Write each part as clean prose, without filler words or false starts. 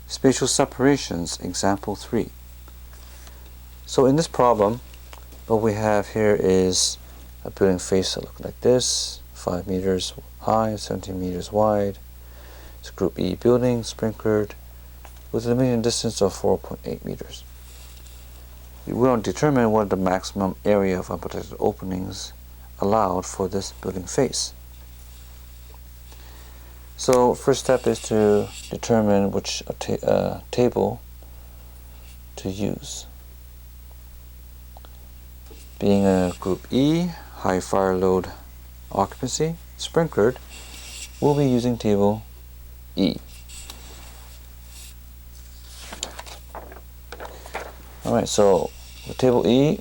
Spatial separations, example 3. So in this problem, what we have here is a building face that looks like this, 5 meters high, 17 meters wide. It's a Group E building, sprinklered, with a limiting distance of 4.8 meters. We want to determine what the maximum area of unprotected openings allowed for this building face. So first step is to determine which table to use. Being a Group E, high fire load occupancy, sprinklered, we'll be using table E. Alright, so with table E,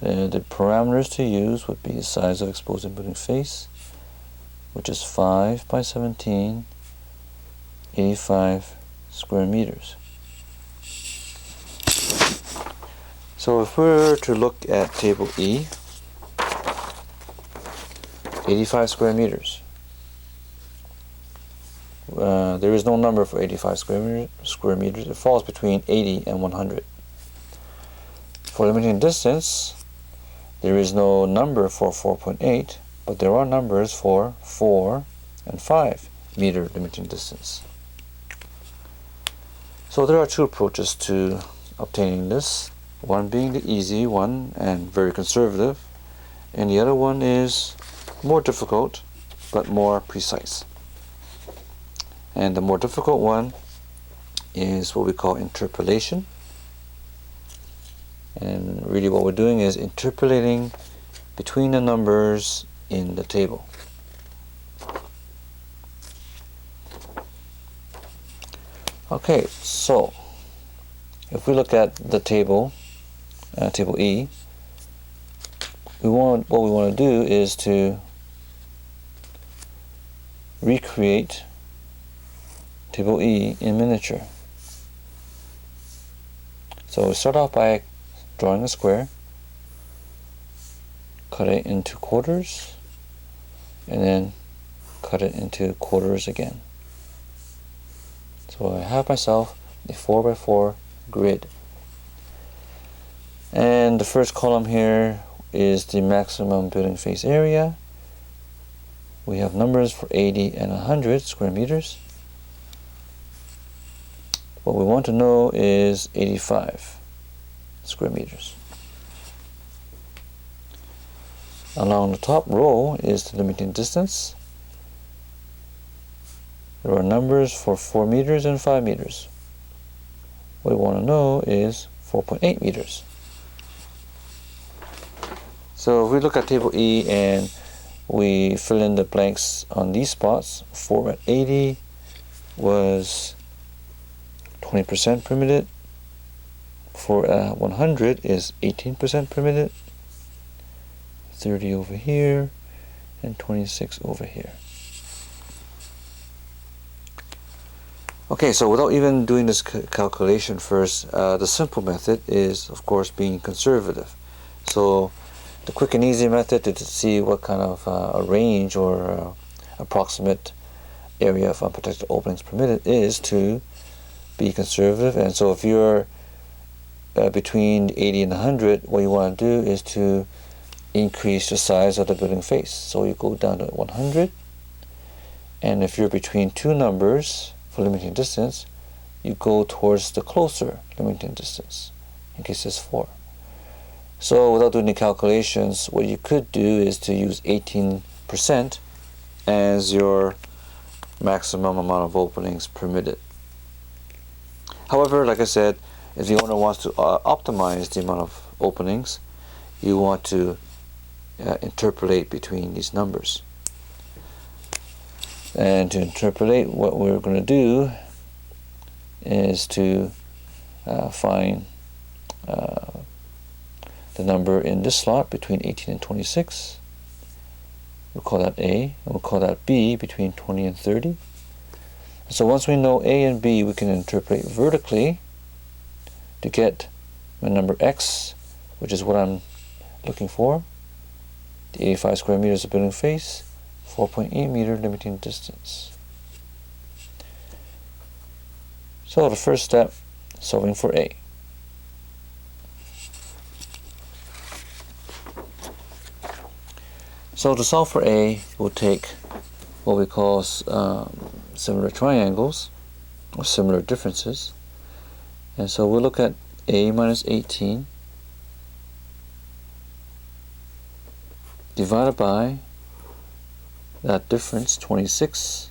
the parameters to use would be the size of exposed building face, which is 5 by 17, 85 square meters. So if we were to look at table E, 85 square meters. There is no number for 85 square meters. It falls between 80 and 100. For limiting distance, there is no number for 4.8, but there are numbers for 4 and 5 meter limiting distance. So there are two approaches to obtaining this, one being the easy one and very conservative, and the other one is more difficult but more precise. And the more difficult one is what we call interpolation. And really what we're doing is interpolating between the numbers in the table. Okay, so if we look at the table, table E, what we want to do is to recreate table E in miniature. So we start off by drawing a square, cut it into quarters, and then cut it into quarters again. So I have myself a 4x4 grid. And the first column here is the maximum building face area. We have numbers for 80 and 100 square meters. What we want to know is 85 square meters. Along the top row is the limiting distance. There are numbers for 4 meters and 5 meters. What we want to know is 4.8 meters. So if we look at table E and we fill in the blanks on these spots, 4 at 80 was 20% permitted. 4 at 100 is 18% permitted. 30 over here and 26 over here. Okay, so without even doing this calculation first, the simple method is, of course, being conservative. So the quick and easy method to see what kind of a range or approximate area of unprotected openings permitted is to be conservative. And so if you're between 80 and 100, what you want to do is to increase the size of the building face. So you go down to 100, and if you're between two numbers for limiting distance, you go towards the closer limiting distance, in case it's 4. So without doing the calculations, what you could do is to use 18% as your maximum amount of openings permitted. However, like I said, if the owner wants to optimize the amount of openings, you want to interpolate between these numbers. And to interpolate, what we're going to do is to find the number in this slot between 18 and 26. We'll call that A, and we'll call that B between 20 and 30. So once we know A and B, we can interpolate vertically to get the number X, which is what I'm looking for. The 85 square meters of building face, 4.8 meter limiting distance. So the first step, solving for A. So to solve for A, we'll take what we call similar triangles, or similar differences. And so we'll look at A minus 18 divided by that difference, 26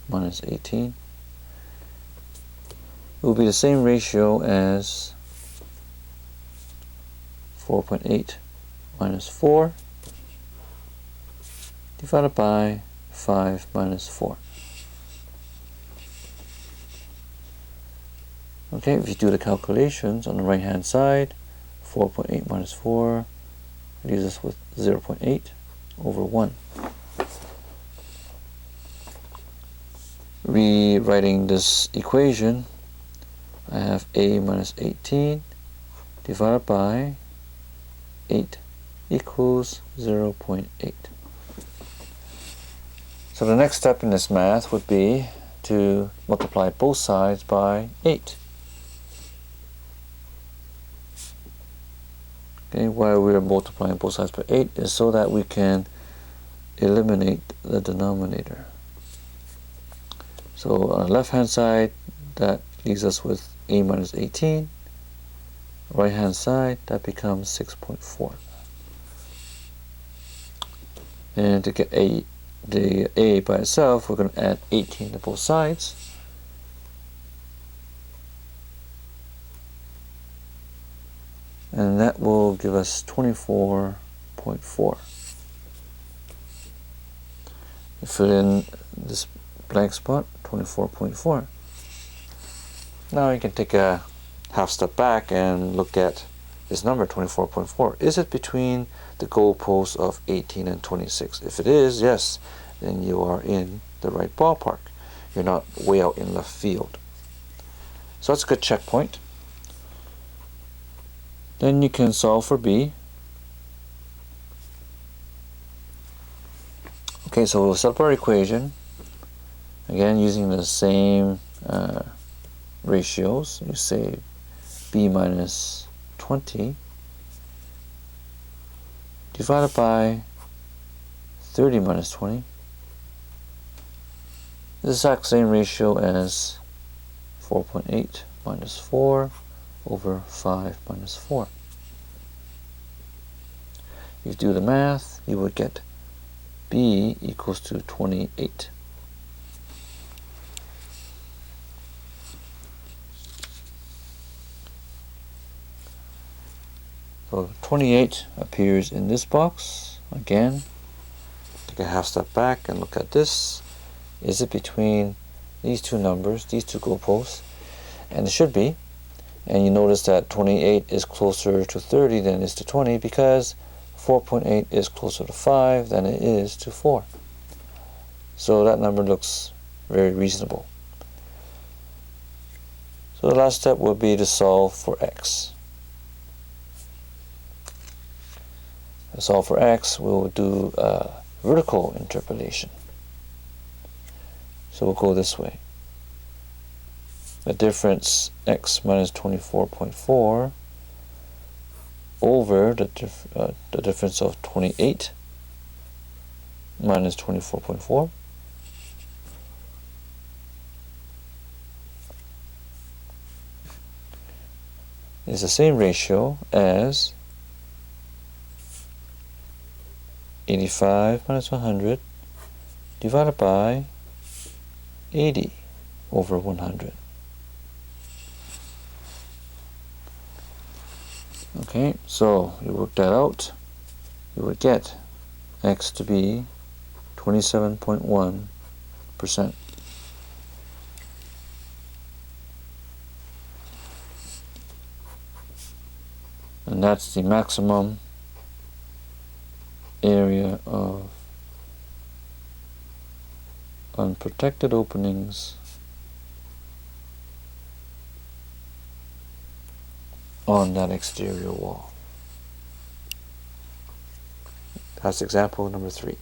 minus 18. It will be the same ratio as 4.8 minus 4 divided by 5 minus 4. Okay, if you do the calculations on the right hand side, 4.8 minus 4 leaves us with 0.8 over 1. Rewriting this equation, I have A minus 18 divided by 8 equals 0.8. So the next step in this math would be to multiply both sides by 8. Okay, why we're multiplying both sides by 8 is so that we can eliminate the denominator. So on the left hand side, that leaves us with A minus 18. Right hand side, that becomes 6.4. And to get the A by itself, we're going to add 18 to both sides. And that will give us 24.4. Fill in this blank spot, 24.4. Now you can take a half step back and look at this number, 24.4. Is it between the goalposts of 18 and 26? If it is, yes, then you are in the right ballpark. You're not way out in left field. So that's a good checkpoint. Then you can solve for B. Okay, so we'll set up our equation. Again, using the same ratios. You say B minus 20 divided by 30 minus 20. The exact same ratio as 4.8 minus 4 over 5 minus 4. If you do the math, you would get B equals to 28. So 28 appears in this box. Again, take a half step back and look at this. Is it between these two numbers, these two goalposts? And it should be. And you notice that 28 is closer to 30 than it is to 20 because 4.8 is closer to 5 than it is to 4. So that number looks very reasonable. So the last step will be to solve for x. To solve for x, we'll do vertical interpolation. So we'll go this way. The difference x minus 24.4 over the difference of 28 minus 24.4 is the same ratio as 85 minus 100 divided by 80 over 100. Okay, so you work that out, you would get x to be 27.1%. And that's the maximum area of unprotected openings on that exterior wall. That's example number 3.